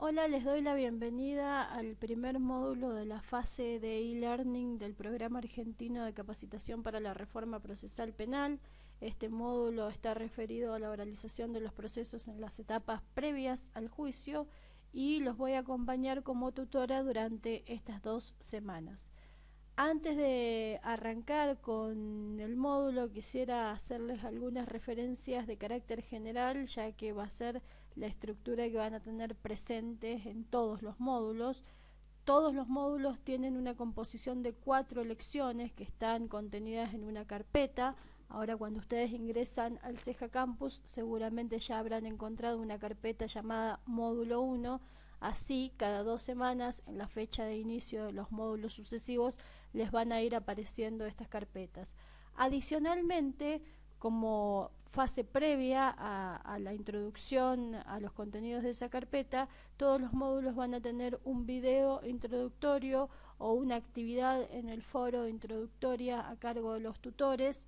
Hola, les doy la bienvenida al primer módulo de la fase de e-learning del Programa Argentino de Capacitación para la Reforma Procesal Penal. Este módulo está referido a la oralización de los procesos en las etapas previas al juicio y los voy a acompañar como tutora durante estas 2 semanas. Antes de arrancar con el módulo, quisiera hacerles algunas referencias de carácter general, ya que va a ser la estructura que van a tener presentes en todos los módulos. Todos los módulos tienen una composición de 4 lecciones que están contenidas en una carpeta. Ahora, cuando ustedes ingresan al CEJA Campus, seguramente ya habrán encontrado una carpeta llamada Módulo 1. Así, cada 2 semanas, en la fecha de inicio de los módulos sucesivos, les van a ir apareciendo estas carpetas. Adicionalmente, como fase previa a la introducción a los contenidos de esa carpeta, todos los módulos van a tener un video introductorio o una actividad en el foro introductoria a cargo de los tutores.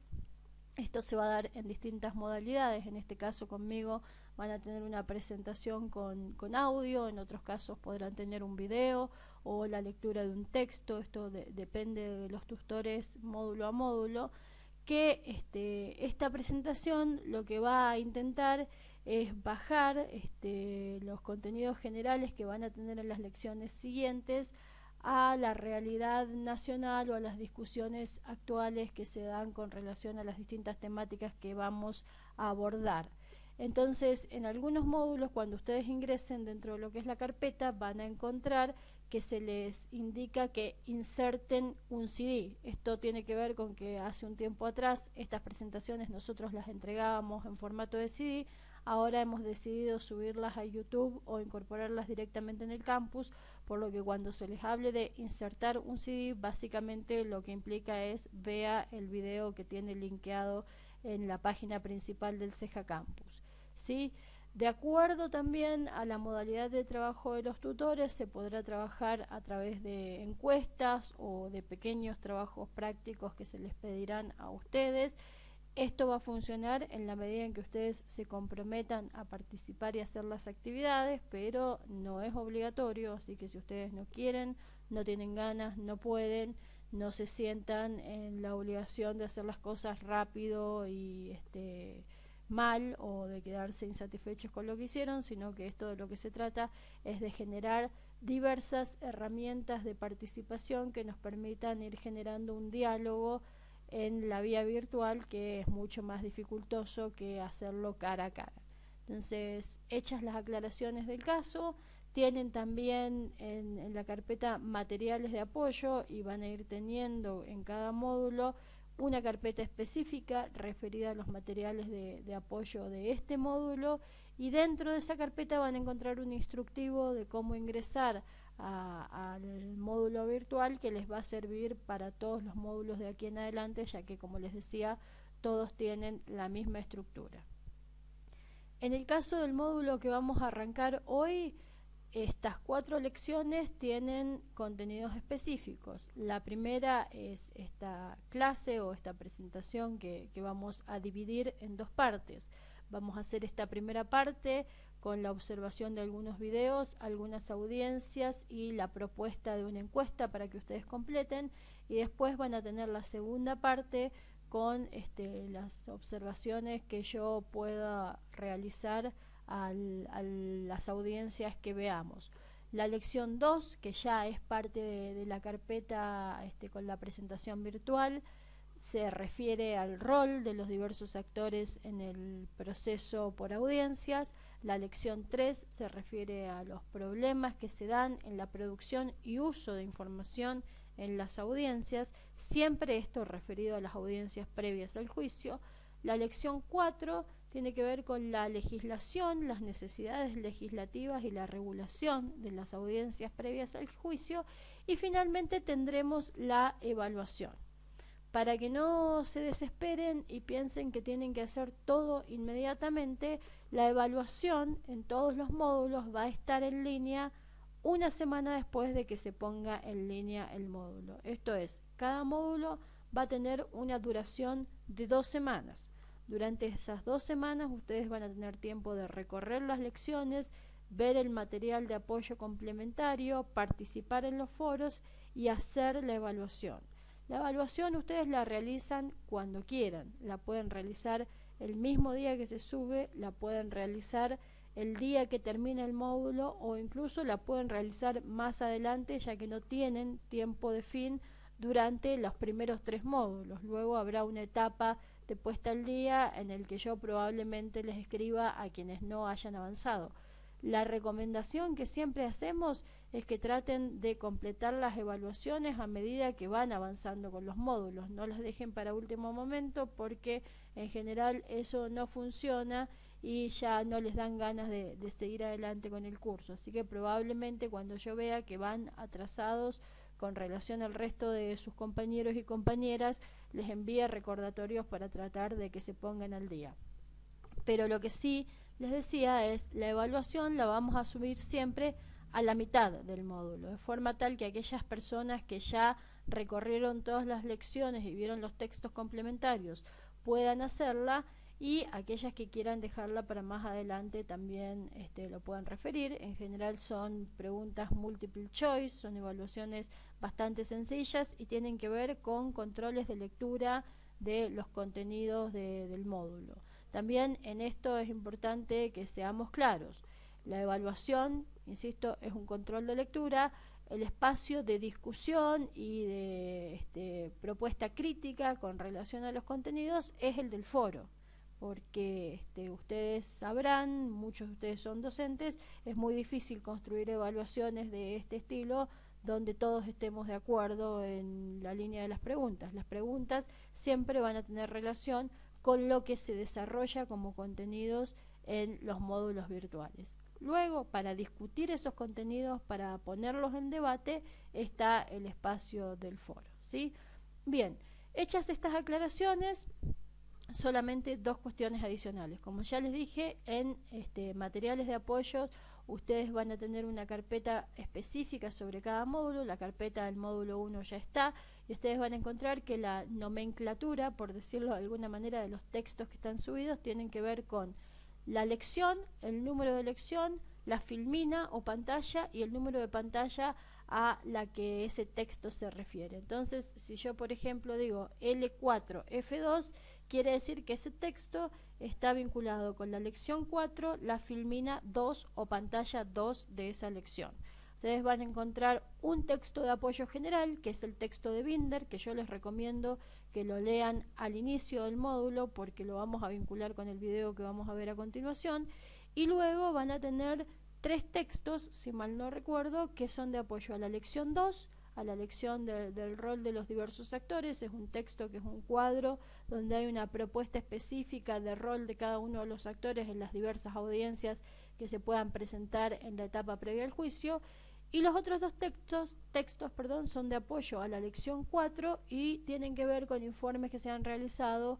Esto se va a dar en distintas modalidades. En este caso conmigo van a tener una presentación con audio, en otros casos podrán tener un video o la lectura de un texto. Esto depende de los tutores módulo a módulo. Que esta presentación lo que va a intentar es bajar los contenidos generales que van a tener en las lecciones siguientes a la realidad nacional o a las discusiones actuales que se dan con relación a las distintas temáticas que vamos a abordar. Entonces, en algunos módulos, cuando ustedes ingresen dentro de lo que es la carpeta, van a encontrar que se les indica que inserten un CD. Esto tiene que ver con que hace un tiempo atrás estas presentaciones nosotros las entregábamos en formato de CD. Ahora hemos decidido subirlas a YouTube o incorporarlas directamente en el campus, por lo que cuando se les hable de insertar un CD, básicamente lo que implica es vea el video que tiene linkeado en la página principal del CEJA Campus. ¿Sí? De acuerdo también a la modalidad de trabajo de los tutores, se podrá trabajar a través de encuestas o de pequeños trabajos prácticos que se les pedirán a ustedes. Esto va a funcionar en la medida en que ustedes se comprometan a participar y hacer las actividades, pero no es obligatorio, así que si ustedes no quieren, no tienen ganas, no pueden, no se sientan en la obligación de hacer las cosas rápido y mal o de quedarse insatisfechos con lo que hicieron, sino que esto de lo que se trata es de generar diversas herramientas de participación que nos permitan ir generando un diálogo en la vía virtual, que es mucho más dificultoso que hacerlo cara a cara. Entonces, hechas las aclaraciones del caso, tienen también en la carpeta materiales de apoyo y van a ir teniendo en cada módulo una carpeta específica referida a los materiales de apoyo de este módulo, y dentro de esa carpeta van a encontrar un instructivo de cómo ingresar al módulo virtual, que les va a servir para todos los módulos de aquí en adelante, ya que, como les decía, todos tienen la misma estructura. En el caso del módulo que vamos a arrancar hoy, estas 4 lecciones tienen contenidos específicos. La primera es esta clase o esta presentación que vamos a dividir en 2 partes. Vamos a hacer esta primera parte con la observación de algunos videos, algunas audiencias y la propuesta de una encuesta para que ustedes completen, y después van a tener la segunda parte con las observaciones que yo pueda realizar a las audiencias que veamos. La lección 2, que ya es parte de la carpeta con la presentación virtual, se refiere al rol de los diversos actores en el proceso por audiencias. La lección 3 se refiere a los problemas que se dan en la producción y uso de información en las audiencias, siempre esto referido a las audiencias previas al juicio. La lección 4 tiene que ver con la legislación, las necesidades legislativas y la regulación de las audiencias previas al juicio, y finalmente tendremos la evaluación. Para que no se desesperen y piensen que tienen que hacer todo inmediatamente, la evaluación en todos los módulos va a estar en línea una semana después de que se ponga en línea el módulo. Esto es, cada módulo va a tener una duración de 2 semanas. Durante esas 2 semanas ustedes van a tener tiempo de recorrer las lecciones, ver el material de apoyo complementario, participar en los foros y hacer la evaluación. La evaluación ustedes la realizan cuando quieran, la pueden realizar el mismo día que se sube, la pueden realizar el día que termina el módulo o incluso la pueden realizar más adelante, ya que no tienen tiempo de fin durante los primeros 3 módulos. Luego habrá una etapa de puesta al día en el que yo probablemente les escriba a quienes no hayan avanzado. La recomendación que siempre hacemos es que traten de completar las evaluaciones a medida que van avanzando con los módulos. No las dejen para último momento, porque en general eso no funciona y ya no les dan ganas de seguir adelante con el curso. Así que probablemente cuando yo vea que van atrasados con relación al resto de sus compañeros y compañeras, les envíe recordatorios para tratar de que se pongan al día. Pero lo que sí les decía es, la evaluación la vamos a subir siempre a la mitad del módulo, de forma tal que aquellas personas que ya recorrieron todas las lecciones y vieron los textos complementarios puedan hacerla, y aquellas que quieran dejarla para más adelante también lo puedan referir. En general son preguntas multiple choice, son evaluaciones bastante sencillas y tienen que ver con controles de lectura de los contenidos del módulo. También en esto es importante que seamos claros. La evaluación, insisto, es un control de lectura. El espacio de discusión y de propuesta crítica con relación a los contenidos es el del foro, porque ustedes sabrán, muchos de ustedes son docentes, es muy difícil construir evaluaciones de este estilo donde todos estemos de acuerdo en la línea de las preguntas. Las preguntas siempre van a tener relación con lo que se desarrolla como contenidos en los módulos virtuales. Luego, para discutir esos contenidos, para ponerlos en debate, está el espacio del foro, ¿sí? Bien, hechas estas aclaraciones, solamente 2 cuestiones adicionales. Como ya les dije, en materiales de apoyo ustedes van a tener una carpeta específica sobre cada módulo. La carpeta del módulo 1 ya está, y ustedes van a encontrar que la nomenclatura, por decirlo de alguna manera, de los textos que están subidos tienen que ver con la lección, el número de lección, la filmina o pantalla y el número de pantalla a la que ese texto se refiere. Entonces, si yo por ejemplo digo L4 F2, quiere decir que ese texto está vinculado con la lección 4, la filmina 2 o pantalla 2 de esa lección. Ustedes van a encontrar un texto de apoyo general, que es el texto de Binder, que yo les recomiendo que lo lean al inicio del módulo porque lo vamos a vincular con el video que vamos a ver a continuación, y luego van a tener 3 textos, si mal no recuerdo, que son de apoyo a la lección 2, a la lección del rol de los diversos actores. Es un texto que es un cuadro donde hay una propuesta específica de rol de cada uno de los actores en las diversas audiencias que se puedan presentar en la etapa previa al juicio. Y los otros 2 textos son de apoyo a la lección 4 y tienen que ver con informes que se han realizado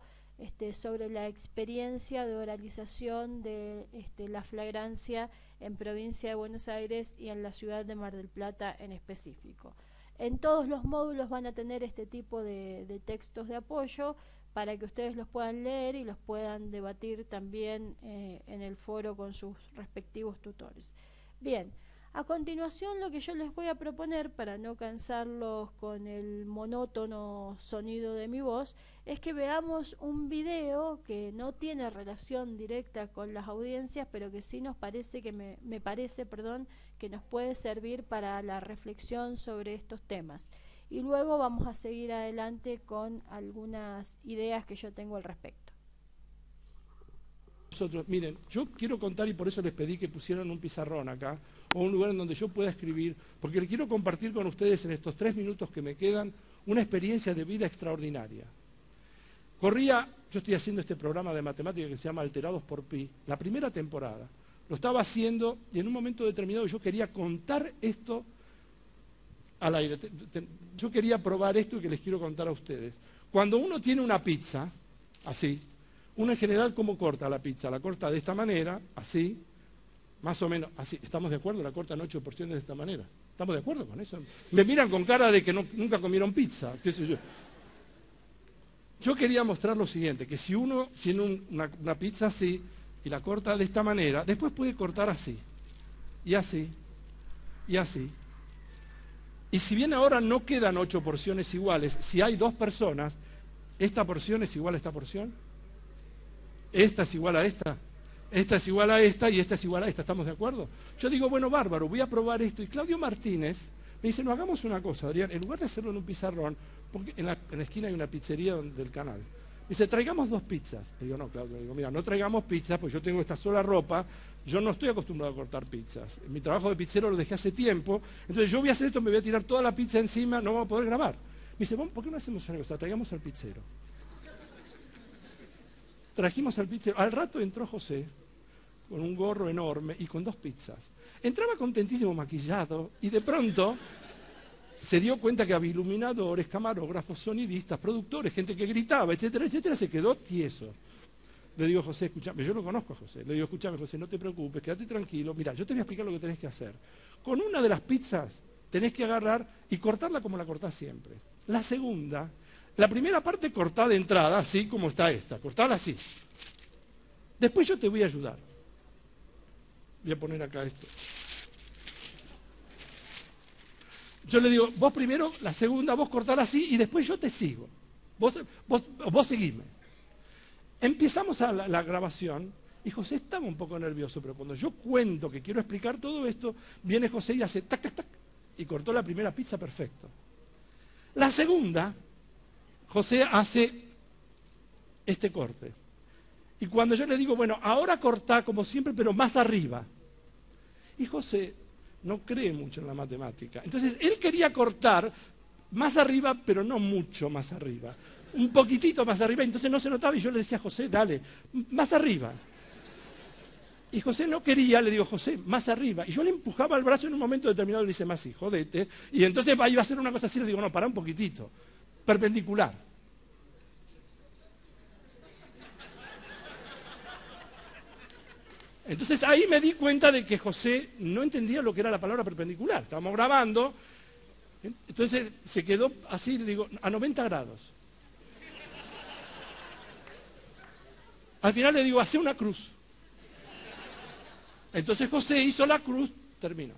sobre la experiencia de oralización de la flagrancia en provincia de Buenos Aires y en la ciudad de Mar del Plata en específico. En todos los módulos van a tener este tipo de textos de apoyo para que ustedes los puedan leer y los puedan debatir también en el foro con sus respectivos tutores. Bien, a continuación lo que yo les voy a proponer, para no cansarlos con el monótono sonido de mi voz, es que veamos un video que no tiene relación directa con las audiencias, pero que sí nos parece que me parece que nos puede servir para la reflexión sobre estos temas. Y luego vamos a seguir adelante con algunas ideas que yo tengo al respecto. Miren, yo quiero contar, y por eso les pedí que pusieran un pizarrón acá, o un lugar en donde yo pueda escribir, porque quiero compartir con ustedes en estos 3 minutos que me quedan una experiencia de vida extraordinaria. Yo estoy haciendo este programa de matemática que se llama Alterados por Pi, la primera temporada. Lo estaba haciendo y en un momento determinado yo quería contar esto al aire. Yo quería probar esto que les quiero contar a ustedes. Cuando uno tiene una pizza, así, uno en general, ¿cómo corta la pizza? La corta de esta manera, así, más o menos, así. ¿Estamos de acuerdo? La cortan 8 porciones de esta manera. ¿Estamos de acuerdo con eso? Me miran con cara de que nunca comieron pizza, qué sé yo. Yo quería mostrar lo siguiente, que si uno tiene una pizza así y la corta de esta manera, después puede cortar así. y así, y así. Y si bien ahora no quedan 8 porciones iguales, si hay 2 personas, esta porción es igual a esta porción, esta es igual a esta es igual a esta y esta es igual a esta, ¿estamos de acuerdo? Yo digo, bueno, bárbaro, voy a probar esto. Y Claudio Martínez me dice, no, hagamos una cosa, Adrián, en lugar de hacerlo en un pizarrón, porque en la esquina hay una pizzería del canal. Dice, traigamos 2 pizzas. Le digo, no, Claudio, le digo, mira, no traigamos pizzas, porque yo tengo esta sola ropa, yo no estoy acostumbrado a cortar pizzas. Mi trabajo de pizzero lo dejé hace tiempo, entonces yo voy a hacer esto, me voy a tirar toda la pizza encima, no vamos a poder grabar. Me dice, bueno, ¿por qué no hacemos una cosa? Traigamos al pizzero. Trajimos al pizzero. Al rato entró José, con un gorro enorme y con 2 pizzas. Entraba contentísimo, maquillado, y de pronto se dio cuenta que había iluminadores, camarógrafos, sonidistas, productores, gente que gritaba, etcétera, etcétera, se quedó tieso. Le digo, José, escúchame, yo lo conozco a José, le digo, escúchame, José, no te preocupes, quédate tranquilo, mira, yo te voy a explicar lo que tenés que hacer. Con una de las pizzas tenés que agarrar y cortarla como la cortás siempre. La segunda, la primera parte cortá de entrada, así como está esta, cortala así. Después yo te voy a ayudar. Voy a poner acá esto. Yo le digo, vos primero, la segunda, vos cortala así y después yo te sigo. Vos seguime. Empezamos a la grabación y José estaba un poco nervioso, pero cuando yo cuento que quiero explicar todo esto, viene José y hace tac, tac, tac, y cortó la primera pizza perfecto. La segunda, José hace este corte. Y cuando yo le digo, bueno, ahora cortá como siempre, pero más arriba. Y José no cree mucho en la matemática. Entonces, él quería cortar más arriba, pero no mucho más arriba. Un poquitito más arriba, entonces no se notaba y yo le decía a José, dale, más arriba. Y José no quería, le digo, José, más arriba. Y yo le empujaba el brazo en un momento determinado y le dice, más sí, jodete. Y entonces iba a hacer una cosa así, le digo, no, pará un poquitito, perpendicular. Entonces ahí me di cuenta de que José no entendía lo que era la palabra perpendicular. Estábamos grabando, entonces se quedó así, le digo, a 90 grados. Al final le digo, hace una cruz. Entonces José hizo la cruz, terminó.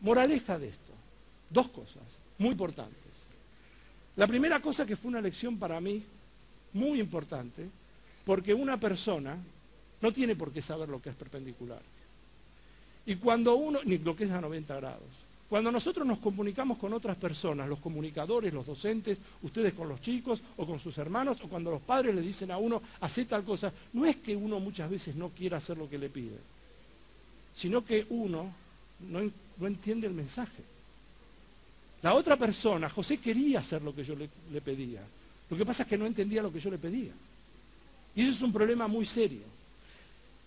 Moraleja de esto, 2 cosas muy importantes. La primera cosa que fue una lección para mí muy importante, porque una persona no tiene por qué saber lo que es perpendicular. Y cuando uno, ni lo que es a 90 grados, cuando nosotros nos comunicamos con otras personas, los comunicadores, los docentes, ustedes con los chicos o con sus hermanos, o cuando los padres le dicen a uno, hacé tal cosa, no es que uno muchas veces no quiera hacer lo que le pide, sino que uno no entiende el mensaje. La otra persona, José quería hacer lo que yo le pedía, lo que pasa es que no entendía lo que yo le pedía. Y eso es un problema muy serio.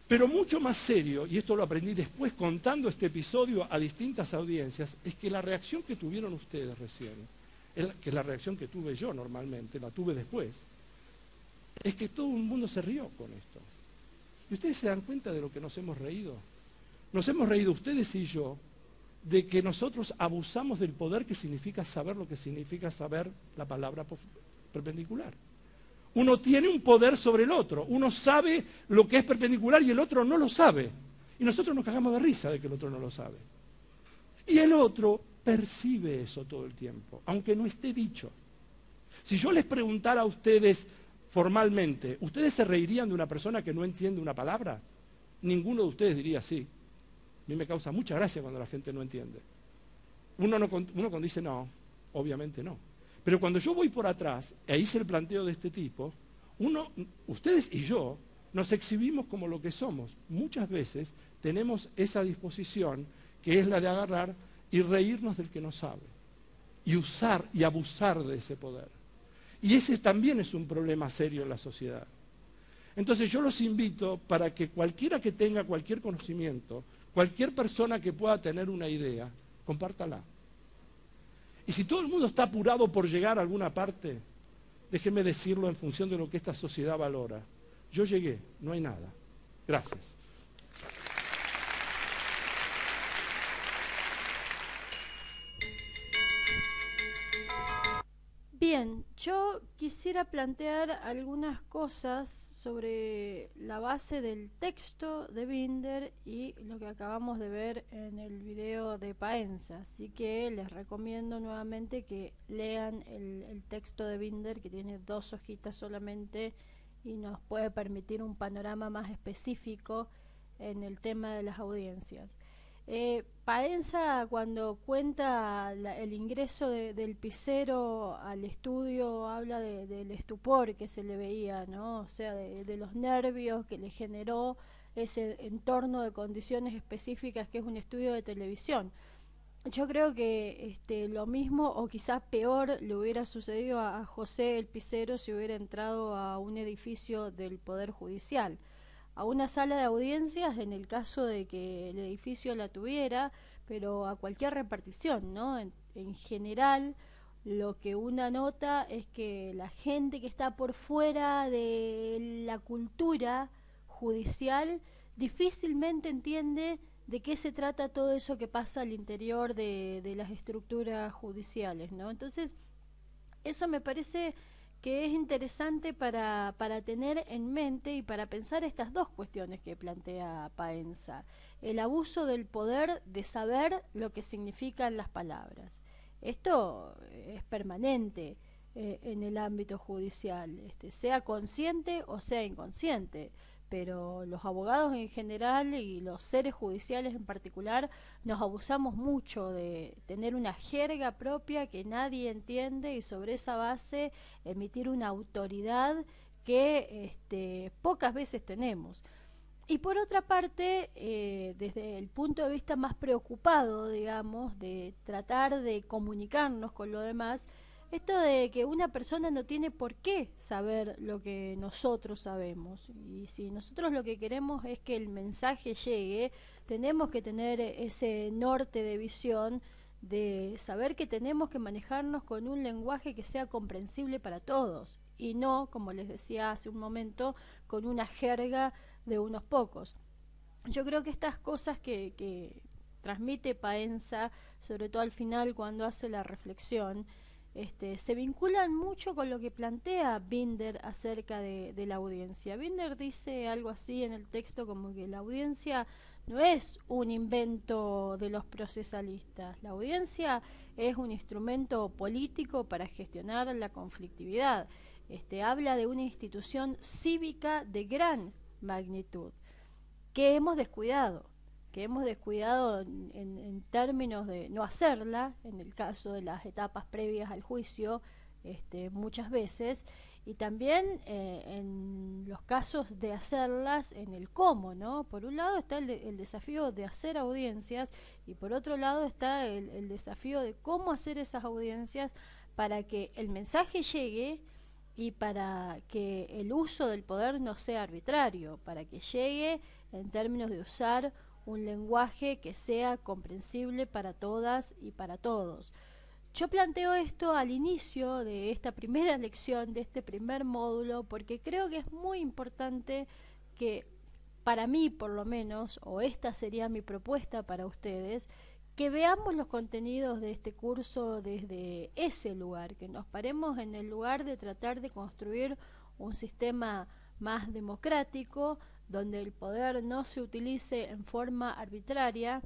Pero mucho más serio, y esto lo aprendí después contando este episodio a distintas audiencias, es que la reacción que tuvieron ustedes recién, que es la reacción que tuve yo normalmente, la tuve después, es que todo el mundo se rió con esto. ¿Y ustedes se dan cuenta de lo que nos hemos reído? Nos hemos reído ustedes y yo de que nosotros abusamos del poder que significa saber lo que significa saber la palabra perpendicular. Uno tiene un poder sobre el otro, uno sabe lo que es perpendicular y el otro no lo sabe. Y nosotros nos cagamos de risa de que el otro no lo sabe. Y el otro percibe eso todo el tiempo, aunque no esté dicho. Si yo les preguntara a ustedes formalmente, ¿ustedes se reirían de una persona que no entiende una palabra? Ninguno de ustedes diría sí. A mí me causa mucha gracia cuando la gente no entiende. Uno cuando dice no, obviamente no. Pero cuando yo voy por atrás e hice el planteo de este tipo, ustedes y yo nos exhibimos como lo que somos. Muchas veces tenemos esa disposición que es la de agarrar y reírnos del que no sabe. Y usar y abusar de ese poder. Y ese también es un problema serio en la sociedad. Entonces yo los invito para que cualquiera que tenga cualquier conocimiento, cualquier persona que pueda tener una idea, compártala. Y si todo el mundo está apurado por llegar a alguna parte, déjenme decirlo en función de lo que esta sociedad valora. Yo llegué, no hay nada. Gracias. Bien, yo quisiera plantear algunas cosas sobre la base del texto de Binder y lo que acabamos de ver en el video de Paenza. Así que les recomiendo nuevamente que lean el texto de Binder, que tiene 2 hojitas solamente y nos puede permitir un panorama más específico en el tema de las audiencias. Paenza, cuando cuenta el ingreso del Picero al estudio, habla del estupor que se le veía, ¿no? O sea, de los nervios que le generó ese entorno de condiciones específicas que es un estudio de televisión. Yo creo que lo mismo o quizás peor le hubiera sucedido a José el Picero si hubiera entrado a un edificio del Poder Judicial, a una sala de audiencias en el caso de que el edificio la tuviera, pero a cualquier repartición, ¿no? En general, lo que una nota es que la gente que está por fuera de la cultura judicial difícilmente entiende de qué se trata todo eso que pasa al interior de las estructuras judiciales, ¿no? Entonces, eso me parece que es interesante para tener en mente y para pensar estas 2 cuestiones que plantea Paenza. El abuso del poder de saber lo que significan las palabras. Esto es permanente en el ámbito judicial, sea consciente o sea inconsciente, pero los abogados en general y los seres judiciales en particular nos abusamos mucho de tener una jerga propia que nadie entiende y sobre esa base emitir una autoridad que pocas veces tenemos. Y por otra parte, desde el punto de vista más preocupado, digamos, de tratar de comunicarnos con lo demás, esto de que una persona no tiene por qué saber lo que nosotros sabemos. Y si nosotros lo que queremos es que el mensaje llegue, tenemos que tener ese norte de visión de saber que tenemos que manejarnos con un lenguaje que sea comprensible para todos y no, como les decía hace un momento, con una jerga de unos pocos. Yo creo que estas cosas que transmite Paenza, sobre todo al final cuando hace la reflexión, se vinculan mucho con lo que plantea Binder acerca de la audiencia. Binder dice algo así en el texto como que la audiencia no es un invento de los procesalistas, la audiencia es un instrumento político para gestionar la conflictividad. Habla de una institución cívica de gran magnitud que hemos descuidado en términos de no hacerla, en el caso de las etapas previas al juicio, muchas veces, y también en los casos de hacerlas en el cómo, ¿no? Por un lado está el desafío de hacer audiencias y por otro lado está el desafío de cómo hacer esas audiencias para que el mensaje llegue y para que el uso del poder no sea arbitrario, para que llegue en términos de usar un lenguaje que sea comprensible para todas y para todos. Yo planteo esto al inicio de esta primera lección, de este primer módulo, porque creo que es muy importante que, para mí por lo menos, o esta sería mi propuesta para ustedes, que veamos los contenidos de este curso desde ese lugar, que nos paremos en el lugar de tratar de construir un sistema más democrático, donde el poder no se utilice en forma arbitraria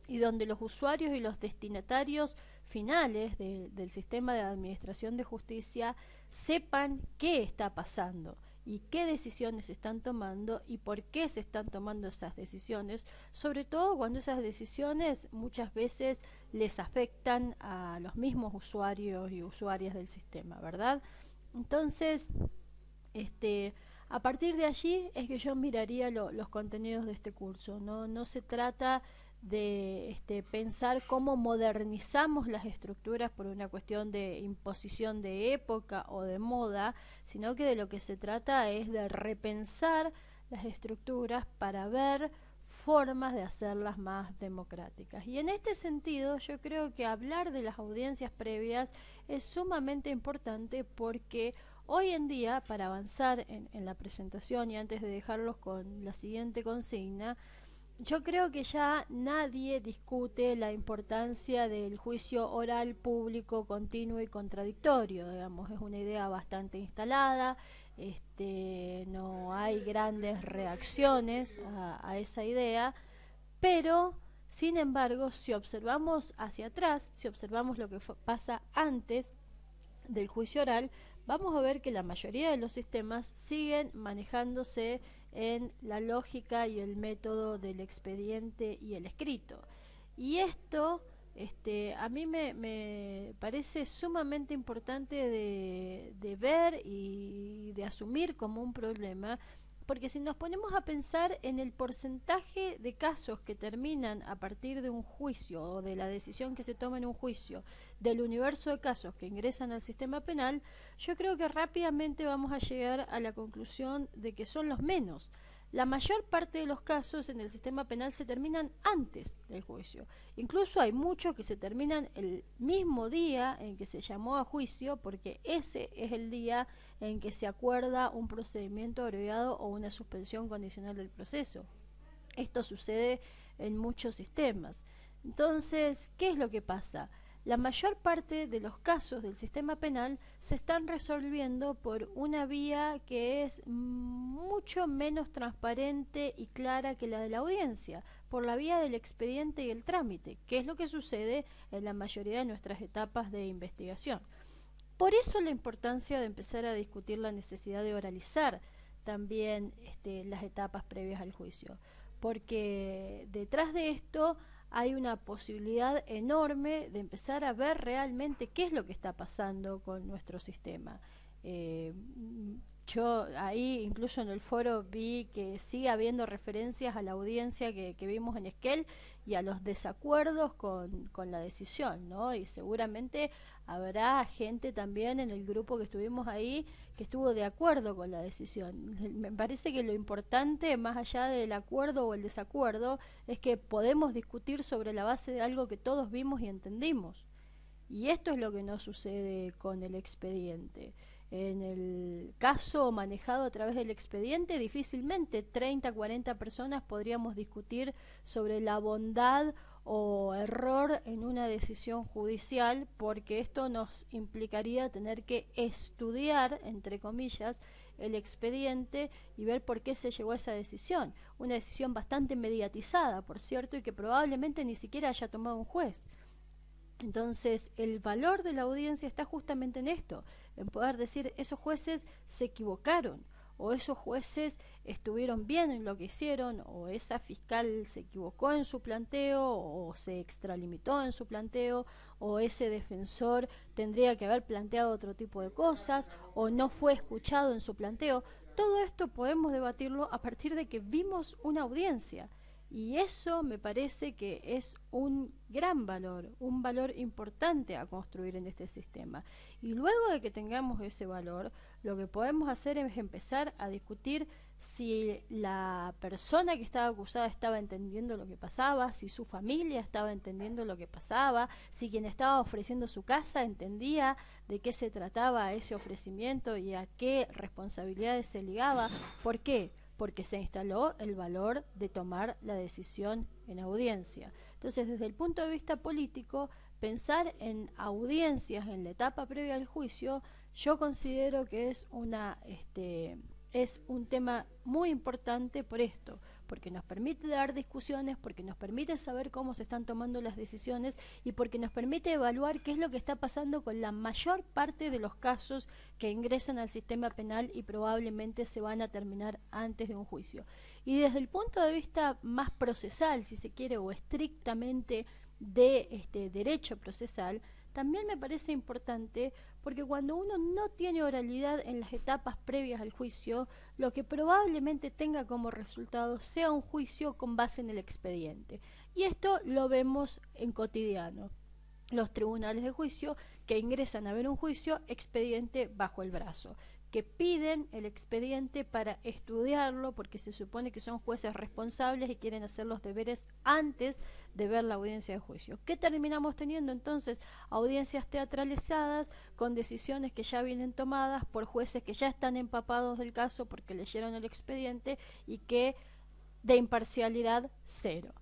y donde los usuarios y los destinatarios finales del sistema de administración de justicia sepan qué está pasando y qué decisiones se están tomando y por qué se están tomando esas decisiones, sobre todo cuando esas decisiones muchas veces les afectan a los mismos usuarios y usuarias del sistema, ¿verdad? Entonces, a partir de allí es que yo miraría los contenidos de este curso. No se trata de pensar cómo modernizamos las estructuras por una cuestión de imposición de época o de moda, sino que de lo que se trata es de repensar las estructuras para ver formas de hacerlas más democráticas. Y en este sentido yo creo que hablar de las audiencias previas es sumamente importante porque hoy en día, para avanzar en la presentación y antes de dejarlos con la siguiente consigna, yo creo que ya nadie discute la importancia del juicio oral público, continuo y contradictorio, digamos, es una idea bastante instalada, no hay grandes reacciones a esa idea, pero sin embargo, si observamos hacia atrás, si observamos lo que pasa antes del juicio oral, vamos a ver que la mayoría de los sistemas siguen manejándose en la lógica y el método del expediente y el escrito. Y esto a mí me parece sumamente importante de ver y de asumir como un problema, porque si nos ponemos a pensar en el porcentaje de casos que terminan a partir de un juicio o de la decisión que se toma en un juicio, del universo de casos que ingresan al sistema penal, yo creo que rápidamente vamos a llegar a la conclusión de que son los menos. La mayor parte de los casos en el sistema penal se terminan antes del juicio. Incluso hay muchos que se terminan el mismo día en que se llamó a juicio, porque ese es el día en que se acuerda un procedimiento abreviado o una suspensión condicional del proceso. Esto sucede en muchos sistemas. Entonces, ¿qué es lo que pasa? La mayor parte de los casos del sistema penal se están resolviendo por una vía que es mucho menos transparente y clara que la de la audiencia, por la vía del expediente y el trámite, que es lo que sucede en la mayoría de nuestras etapas de investigación. Por eso la importancia de empezar a discutir la necesidad de oralizar también las etapas previas al juicio, porque detrás de esto hay una posibilidad enorme de empezar a ver realmente qué es lo que está pasando con nuestro sistema. Yo ahí incluso en el foro vi que sigue habiendo referencias a la audiencia que vimos en Esquel y a los desacuerdos con la decisión, ¿no? Y seguramente habrá gente también en el grupo que estuvimos ahí que estuvo de acuerdo con la decisión. Me parece que lo importante, más allá del acuerdo o el desacuerdo, es que podemos discutir sobre la base de algo que todos vimos y entendimos. Y esto es lo que no sucede con el expediente. En el caso manejado a través del expediente, difícilmente 30, 40 personas podríamos discutir sobre la bondad o error en una decisión judicial, porque esto nos implicaría tener que estudiar, entre comillas, el expediente y ver por qué se llegó a esa decisión. Una decisión bastante mediatizada, por cierto, y que probablemente ni siquiera haya tomado un juez. Entonces, el valor de la audiencia está justamente en esto, en poder decir, esos jueces se equivocaron, o esos jueces estuvieron bien en lo que hicieron, o esa fiscal se equivocó en su planteo, o se extralimitó en su planteo, o ese defensor tendría que haber planteado otro tipo de cosas, o no fue escuchado en su planteo. Todo esto podemos debatirlo a partir de que vimos una audiencia. Y eso me parece que es un gran valor, un valor importante a construir en este sistema. Y luego de que tengamos ese valor, lo que podemos hacer es empezar a discutir si la persona que estaba acusada estaba entendiendo lo que pasaba, si su familia estaba entendiendo lo que pasaba, si quien estaba ofreciendo su casa entendía de qué se trataba ese ofrecimiento y a qué responsabilidades se ligaba. ¿Por qué? Porque se instaló el valor de tomar la decisión en audiencia. Entonces, desde el punto de vista político, pensar en audiencias en la etapa previa al juicio, yo considero que es un tema muy importante por esto, porque nos permite dar discusiones, porque nos permite saber cómo se están tomando las decisiones y porque nos permite evaluar qué es lo que está pasando con la mayor parte de los casos que ingresan al sistema penal y probablemente se van a terminar antes de un juicio. Y desde el punto de vista más procesal, si se quiere, o estrictamente de derecho procesal, también me parece importante porque cuando uno no tiene oralidad en las etapas previas al juicio, lo que probablemente tenga como resultado sea un juicio con base en el expediente. Y esto lo vemos en cotidiano. Los tribunales de juicio que ingresan a ver un juicio, expediente bajo el brazo, que piden el expediente para estudiarlo porque se supone que son jueces responsables y quieren hacer los deberes antes de ver la audiencia de juicio. ¿Qué terminamos teniendo entonces? Audiencias teatralizadas con decisiones que ya vienen tomadas por jueces que ya están empapados del caso porque leyeron el expediente y que de imparcialidad cero.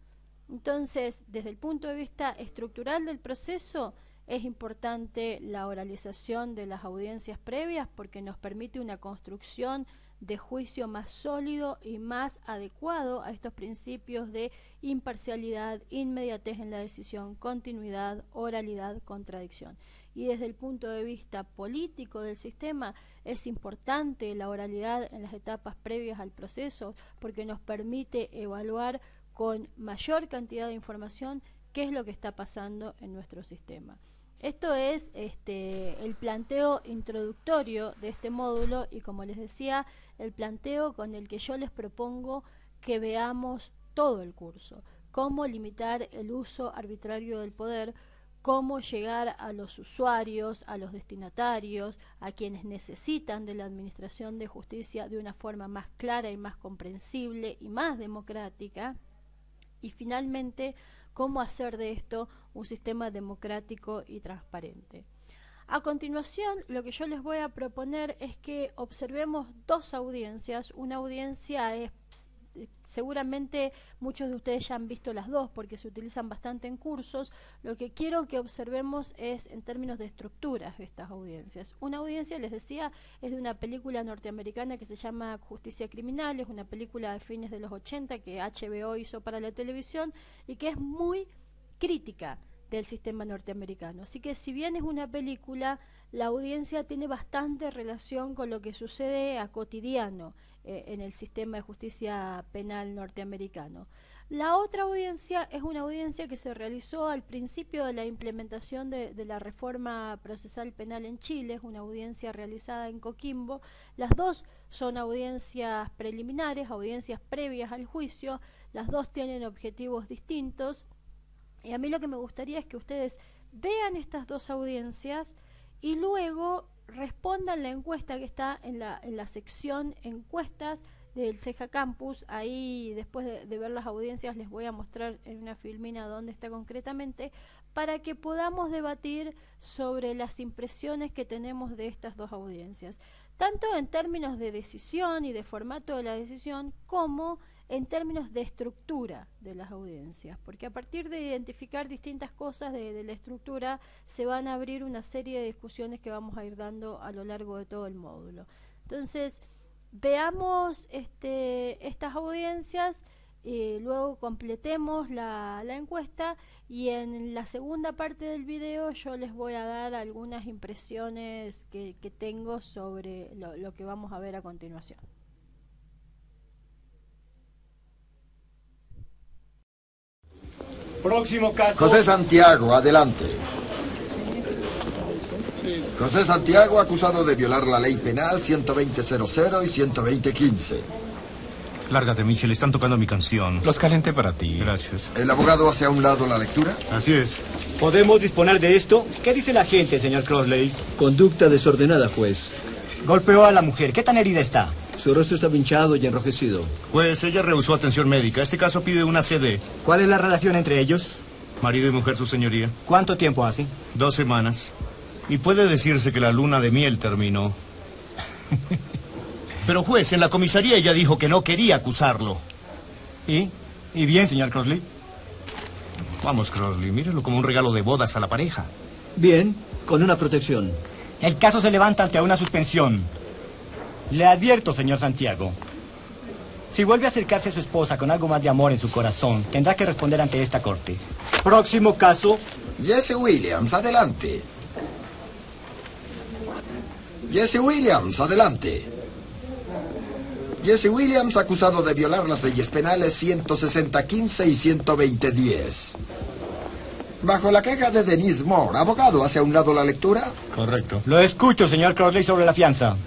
Entonces, desde el punto de vista estructural del proceso, Es importante la oralización de las audiencias previas porque nos permite una construcción de juicio más sólido y más adecuado a estos principios de imparcialidad, inmediatez en la decisión, continuidad, oralidad, contradicción. Y desde el punto de vista político del sistema es importante la oralidad en las etapas previas al proceso porque nos permite evaluar con mayor cantidad de información qué es lo que está pasando en nuestro sistema. Esto es el planteo introductorio de este módulo y, como les decía, el planteo con el que yo les propongo que veamos todo el curso. Cómo limitar el uso arbitrario del poder, cómo llegar a los usuarios, a los destinatarios, a quienes necesitan de la administración de justicia de una forma más clara y más comprensible y más democrática. Y finalmente, cómo hacer de esto un sistema democrático y transparente. A continuación, lo que yo les voy a proponer es que observemos dos audiencias. Una audiencia es, seguramente muchos de ustedes ya han visto las dos porque se utilizan bastante en cursos. Lo que quiero que observemos es en términos de estructuras de estas audiencias. Una audiencia, les decía, es de una película norteamericana que se llama Justicia Criminal. Es una película de fines de los 80 que HBO hizo para la televisión y que es muy crítica del sistema norteamericano. Así que si bien es una película, la audiencia tiene bastante relación con lo que sucede a cotidiano en el sistema de justicia penal norteamericano. La otra audiencia es una audiencia que se realizó al principio de la implementación de la reforma procesal penal en Chile. Es una audiencia realizada en Coquimbo. Las dos son audiencias preliminares, audiencias previas al juicio. Las dos tienen objetivos distintos. Y a mí lo que me gustaría es que ustedes vean estas dos audiencias y luego respondan la encuesta que está en la sección encuestas del CEJA Campus. Ahí, después de ver las audiencias, les voy a mostrar en una filmina dónde está concretamente, para que podamos debatir sobre las impresiones que tenemos de estas dos audiencias, tanto en términos de decisión y de formato de la decisión, como en términos de estructura de las audiencias, porque a partir de identificar distintas cosas de la estructura se van a abrir una serie de discusiones que vamos a ir dando a lo largo de todo el módulo. Entonces, veamos estas audiencias, luego completemos la encuesta y en la segunda parte del video yo les voy a dar algunas impresiones que tengo sobre lo que vamos a ver a continuación. Próximo caso. José Santiago, adelante. José Santiago, acusado de violar la ley penal 120.00 y 120.15. Lárgate, Michel, están tocando mi canción. Los calenté para ti. Gracias. ¿El abogado hace a un lado la lectura? Así es. ¿Podemos disponer de esto? ¿Qué dice la gente, señor Crossley? Conducta desordenada, juez. Golpeó a la mujer. ¿Qué tan herida está? Su rostro está pinchado y enrojecido. Pues ella rehusó atención médica. Este caso pide una CD. ¿Cuál es la relación entre ellos? Marido y mujer, su señoría. ¿Cuánto tiempo hace? 2 semanas. Y puede decirse que la luna de miel terminó. Pero juez, en la comisaría ella dijo que no quería acusarlo. ¿Y bien, señor Crossley? Vamos, Crossley, mírelo como un regalo de bodas a la pareja. Bien, con una protección. El caso se levanta ante una suspensión. Le advierto, señor Santiago. Si vuelve a acercarse a su esposa con algo más de amor en su corazón, tendrá que responder ante esta corte. Próximo caso. Jesse Williams, adelante. Jesse Williams, adelante. Jesse Williams, acusado de violar las leyes penales 160.15 y 120.10. Bajo la queja de Denise Moore, abogado, ¿hace a un lado la lectura? Correcto. Lo escucho, señor Crossley, sobre la fianza.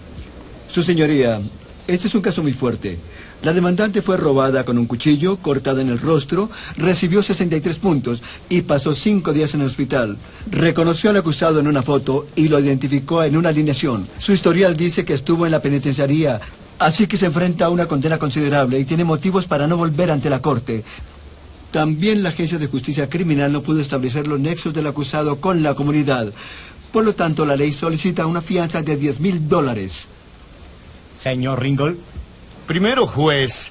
Su señoría, este es un caso muy fuerte. La demandante fue robada con un cuchillo, cortada en el rostro, recibió 63 puntos y pasó 5 días en el hospital. Reconoció al acusado en una foto y lo identificó en una alineación. Su historial dice que estuvo en la penitenciaría, así que se enfrenta a una condena considerable y tiene motivos para no volver ante la corte. También la Agencia de Justicia Criminal no pudo establecer los nexos del acusado con la comunidad. Por lo tanto, la ley solicita una fianza de $10.000. Señor Ringgold. Primero, juez,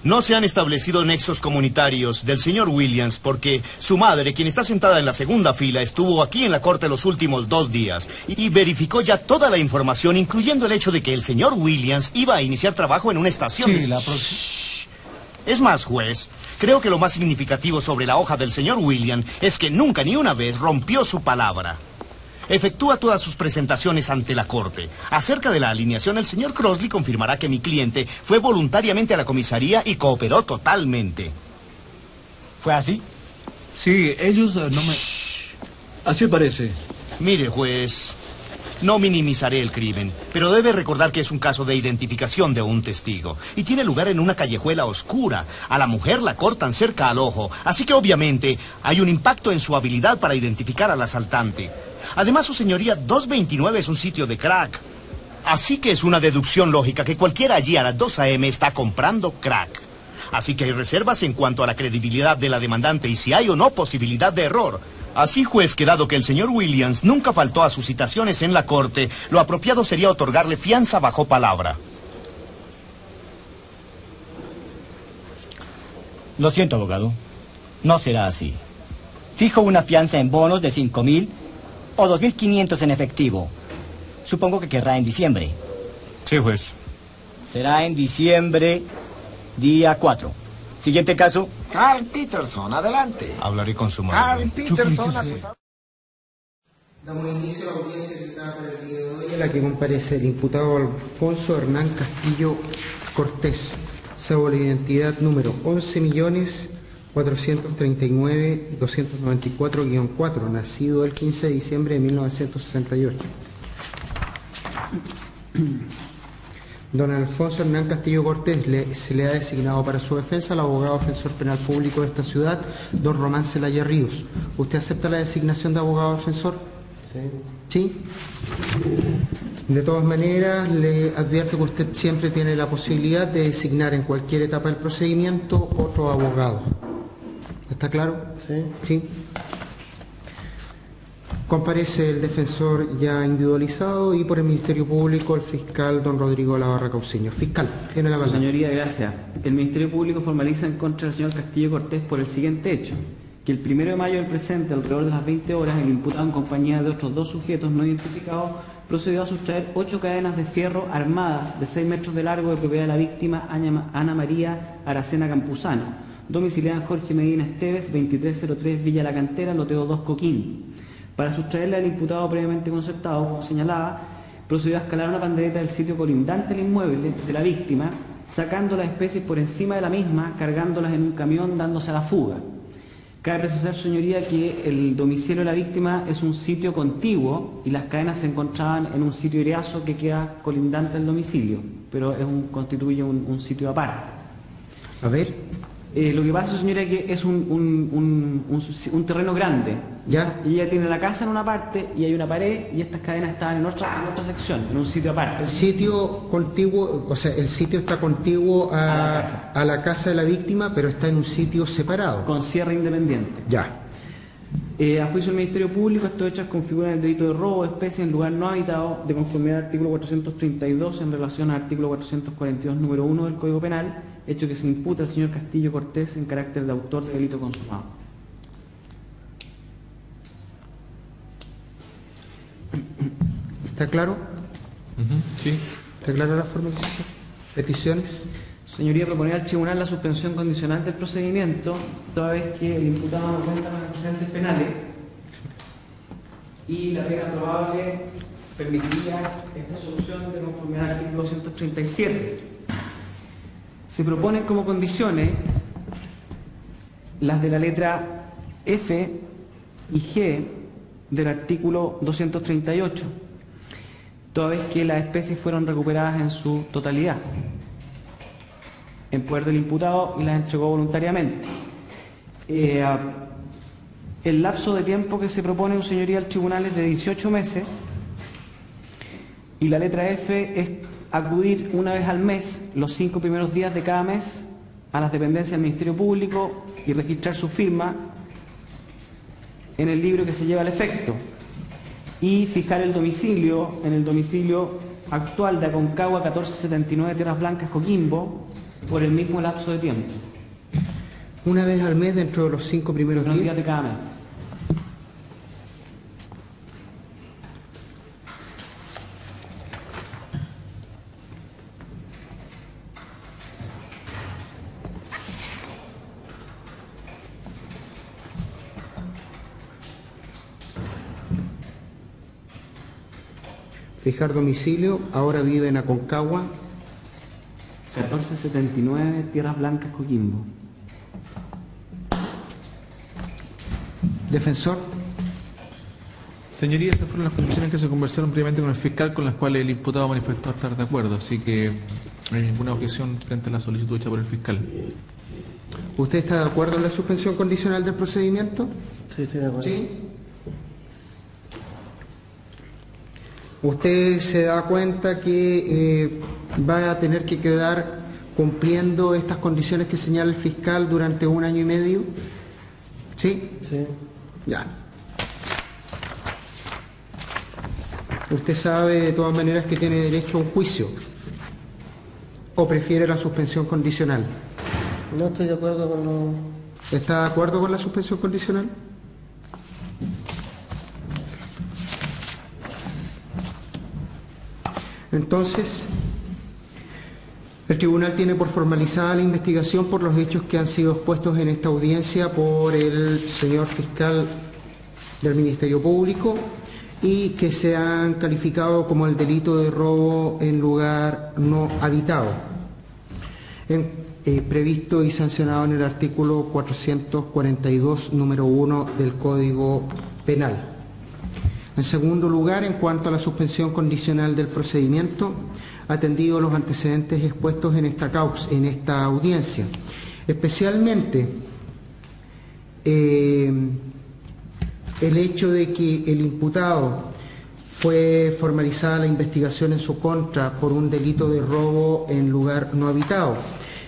No se han establecido nexos comunitarios del señor Williams porque su madre, quien está sentada en la segunda fila, estuvo aquí en la corte los últimos 2 días y verificó ya toda la información, incluyendo el hecho de que el señor Williams iba a iniciar trabajo en una estación. Sí, Es más, juez, creo que lo más significativo sobre la hoja del señor Williams es que nunca ni una vez rompió su palabra. Efectúa todas sus presentaciones ante la corte. Acerca de la alineación, el señor Crossley confirmará que mi cliente fue voluntariamente a la comisaría y cooperó totalmente. ¿Fue así? Sí, ellos no me... Así parece. Mire, juez, no minimizaré el crimen, pero debe recordar que es un caso de identificación de un testigo y tiene lugar en una callejuela oscura. A la mujer la cortan cerca al ojo, así que obviamente hay un impacto en su habilidad para identificar al asaltante. Además, su señoría, 229 es un sitio de crack. Así que es una deducción lógica que cualquiera allí a las 2 a.m. está comprando crack. Así que hay reservas en cuanto a la credibilidad de la demandante y si hay o no posibilidad de error. Así, juez, que dado que el señor Williams nunca faltó a sus citaciones en la corte, lo apropiado sería otorgarle fianza bajo palabra. Lo siento, abogado. No será así. Fijo una fianza en bonos de 5.000 o 2.500 en efectivo. Supongo que querrá en diciembre. Sí, juez. Será en diciembre, día 4. Siguiente caso. Carl Peterson, adelante. Hablaré con su madre. Carl Peterson, acusado. Damos inicio a la audiencia citada para el día de hoy, en la que comparece el imputado Alfonso Hernán Castillo Cortés, cédula de identidad número 11.439.294-4, nacido el 15 de diciembre de 1968. Don Alfonso Hernán Castillo Cortés se le ha designado para su defensa al abogado defensor penal público de esta ciudad, don Román Celaya Ríos. ¿Usted acepta la designación de abogado defensor? Sí. De todas maneras, le advierto que usted siempre tiene la posibilidad de designar en cualquier etapa del procedimiento otro abogado. ¿Está claro? Sí. Comparece el defensor ya individualizado y por el Ministerio Público el fiscal don Rodrigo Lavarra Cauceño. Fiscal, tiene la palabra. Señoría, gracias. El Ministerio Público formaliza en contra del señor Castillo Cortés por el siguiente hecho: que el 1 de mayo del presente, alrededor de las 20 horas, el imputado en compañía de otros 2 sujetos no identificados procedió a sustraer 8 cadenas de fierro armadas de 6 metros de largo de propiedad de la víctima Ana María Aracena Campuzano, domiciliada en Jorge Medina Esteves, 2303 Villa La Cantera, loteo 2 Coquín. Para sustraerla al imputado previamente concertado, como señalaba, procedió a escalar una pandereta del sitio colindante al inmueble de la víctima, sacando las especies por encima de la misma, cargándolas en un camión, dándose a la fuga. Cabe precisar, señoría, que el domicilio de la víctima es un sitio contiguo y las cadenas se encontraban en un sitio iriazo que queda colindante al domicilio, pero constituye un sitio aparte. A ver. Lo que pasa, señora, es que es un terreno grande. ¿Ya? Y ella tiene la casa en una parte y hay una pared y estas cadenas estaban en otra sección, en un sitio aparte. El sitio contiguo, o sea, el sitio está contiguo a la casa de la víctima, pero está en un sitio separado. Con cierre independiente. Ya. A juicio del Ministerio Público, estos hechos configuran el delito de robo de especie en lugar no habitado de conformidad al artículo 432 en relación al artículo 442 número 1 del Código Penal, hecho que se imputa al señor Castillo Cortés en carácter de autor de delito consumado. ¿Está claro? Sí. ¿Está clara la formalización? ¿Peticiones? Señoría, proponer al tribunal la suspensión condicional del procedimiento, toda vez que el imputado no cuenta con antecedentes penales y la pena probable permitiría esta solución de conformidad al artículo 237. Se proponen como condiciones las de la letra F y G del artículo 238, toda vez que las especies fueron recuperadas en su totalidad en poder del imputado y las entregó voluntariamente. El lapso de tiempo que se propone, señoría, al tribunal es de 18 meses y la letra F es acudir una vez al mes, los 5 primeros días de cada mes, a las dependencias del Ministerio Público y registrar su firma en el libro que se lleva al efecto y fijar el domicilio en el domicilio actual de Aconcagua 1479 Tierras Blancas, Coquimbo, por el mismo lapso de tiempo. Una vez al mes dentro de los 5 primeros Los días. días de cada mes. Fijar domicilio, ahora vive en Aconcagua. 1479, Tierras Blancas, Coquimbo. Defensor. Señoría, esas fueron las condiciones que se conversaron previamente con el fiscal, con las cuales el imputado manifestó estar de acuerdo, así que no hay ninguna objeción frente a la solicitud hecha por el fiscal. ¿Usted está de acuerdo en la suspensión condicional del procedimiento? Sí, estoy de acuerdo. ¿Sí? ¿Usted se da cuenta que va a tener que quedar cumpliendo estas condiciones que señala el fiscal durante 1 año y medio? ¿Sí? Sí. Ya. Usted sabe de todas maneras que tiene derecho a un juicio. ¿O prefiere la suspensión condicional? No estoy de acuerdo con lo... ¿Está de acuerdo con la suspensión condicional? Entonces, el tribunal tiene por formalizada la investigación por los hechos que han sido expuestos en esta audiencia por el señor fiscal del Ministerio Público y que se han calificado como el delito de robo en lugar no habitado, previsto y sancionado en el artículo 442, número 1 del Código Penal. En segundo lugar, en cuanto a la suspensión condicional del procedimiento, atendido los antecedentes expuestos en esta audiencia, especialmente el hecho de que el imputado fue formalizada la investigación en su contra por un delito de robo en lugar no habitado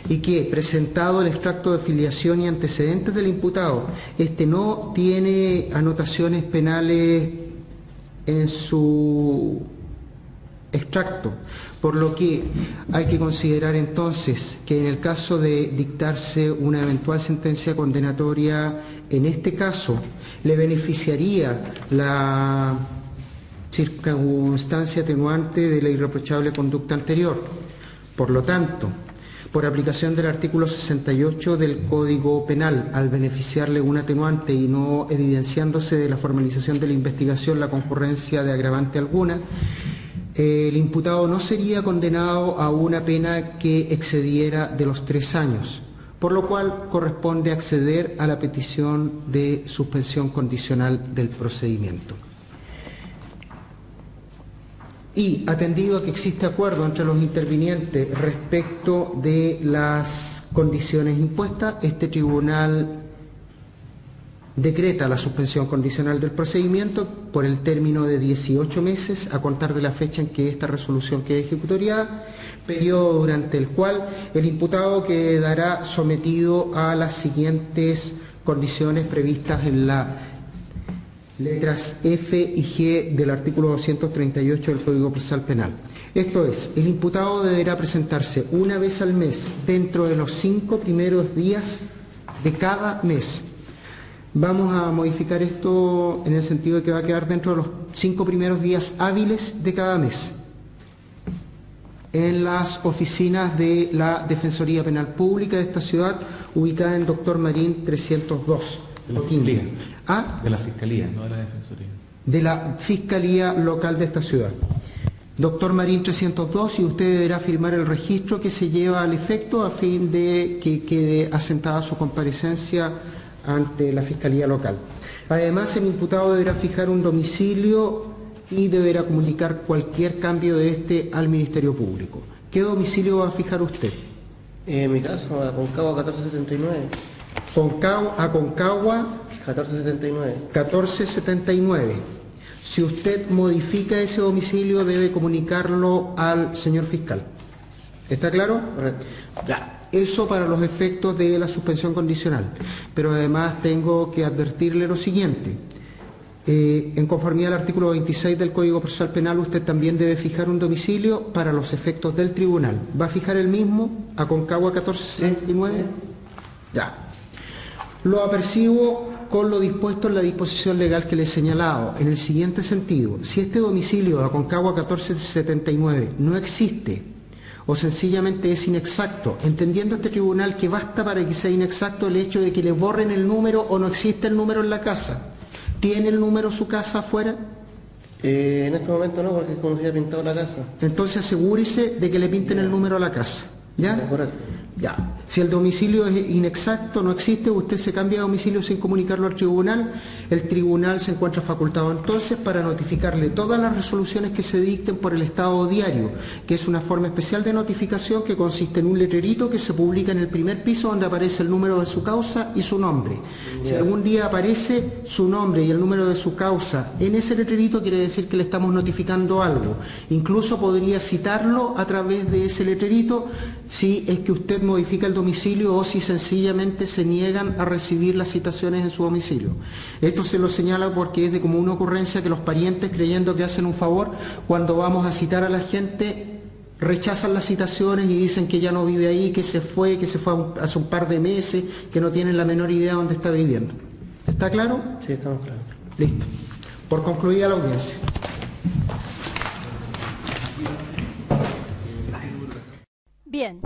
y que, presentado el extracto de filiación y antecedentes del imputado, este no tiene anotaciones penales en su extracto, por lo que hay que considerar entonces que en el caso de dictarse una eventual sentencia condenatoria, en este caso le beneficiaría la circunstancia atenuante de la irreprochable conducta anterior. Por lo tanto, por aplicación del artículo 68 del Código Penal, al beneficiarle un atenuante y no evidenciándose de la formalización de la investigación la concurrencia de agravante alguna, el imputado no sería condenado a una pena que excediera de los 3 años, por lo cual corresponde acceder a la petición de suspensión condicional del procedimiento. Y atendido a que existe acuerdo entre los intervinientes respecto de las condiciones impuestas, este tribunal decreta la suspensión condicional del procedimiento por el término de 18 meses a contar de la fecha en que esta resolución quede ejecutoriada, periodo durante el cual el imputado quedará sometido a las siguientes condiciones previstas en la letras F y G del artículo 238 del Código Procesal Penal. Esto es, el imputado deberá presentarse una vez al mes dentro de los 5 primeros días de cada mes. Vamos a modificar esto en el sentido de que va a quedar dentro de los 5 primeros días hábiles de cada mes en las oficinas de la Defensoría Penal Pública de esta ciudad, ubicada en Doctor Marín 302. De la Fiscalía. ¿Ah? De la Fiscalía, no de la Defensoría. De la Fiscalía Local de esta ciudad. Doctor Marín 302, y usted deberá firmar el registro que se lleva al efecto a fin de que quede asentada su comparecencia ante la Fiscalía Local. Además, el imputado deberá fijar un domicilio y deberá comunicar cualquier cambio de este al Ministerio Público. ¿Qué domicilio va a fijar usted? En mi caso, Aconcagua 1479. Aconcagua 1479. 1479. Si usted modifica ese domicilio, debe comunicarlo al señor fiscal. ¿Está claro? Correcto. Ya. Eso para los efectos de la suspensión condicional. Pero además tengo que advertirle lo siguiente. En conformidad al artículo 26 del Código Procesal Penal, usted también debe fijar un domicilio para los efectos del tribunal. ¿Va a fijar el mismo, Aconcagua 1469? Sí. Ya. Lo apercibo con lo dispuesto en la disposición legal que le he señalado, en el siguiente sentido: si este domicilio de Aconcagua 1479 no existe o sencillamente es inexacto, entendiendo este tribunal que basta para que sea inexacto el hecho de que le borren el número o no existe el número en la casa, ¿tiene el número su casa afuera? En este momento no, porque es como si haya pintado la casa. Entonces asegúrese de que le pinten el número a la casa, ¿ya? Correcto. Ya. Si el domicilio es inexacto, no existe, usted se cambia de domicilio sin comunicarlo al tribunal, el tribunal se encuentra facultado entonces para notificarle todas las resoluciones que se dicten por el Estado Diario, que es una forma especial de notificación que consiste en un letrerito que se publica en el primer piso donde aparece el número de su causa y su nombre. Si algún día aparece su nombre y el número de su causa en ese letrerito, quiere decir que le estamos notificando algo. Incluso podría citarlo a través de ese letrerito si es que usted modifica el domicilio o si sencillamente se niegan a recibir las citaciones en su domicilio. Esto se lo señala porque es de común ocurrencia que los parientes, creyendo que hacen un favor, cuando vamos a citar a la gente, rechazan las citaciones y dicen que ya no vive ahí, que se fue hace un par de meses, que no tienen la menor idea de dónde está viviendo. ¿Está claro? Sí, estamos claros. Listo. Por concluida la audiencia. Bien,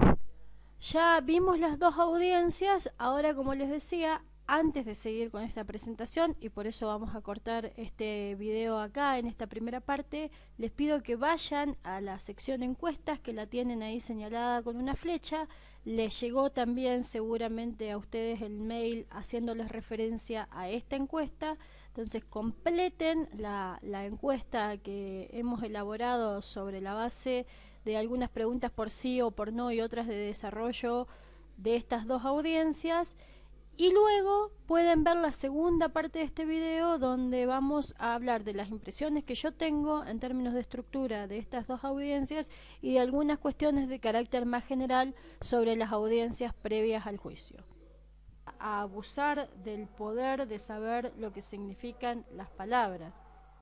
ya vimos las dos audiencias. Ahora, como les decía, antes de seguir con esta presentación, y por eso vamos a cortar este video acá en esta primera parte, les pido que vayan a la sección encuestas, que la tienen ahí señalada con una flecha. Les llegó también seguramente a ustedes el mail haciéndoles referencia a esta encuesta. Entonces completen la encuesta que hemos elaborado sobre la base de algunas preguntas por sí o por no y otras de desarrollo de estas dos audiencias, y luego pueden ver la segunda parte de este video donde vamos a hablar de las impresiones que yo tengo en términos de estructura de estas dos audiencias y de algunas cuestiones de carácter más general sobre las audiencias previas al juicio. A abusar del poder de saber lo que significan las palabras.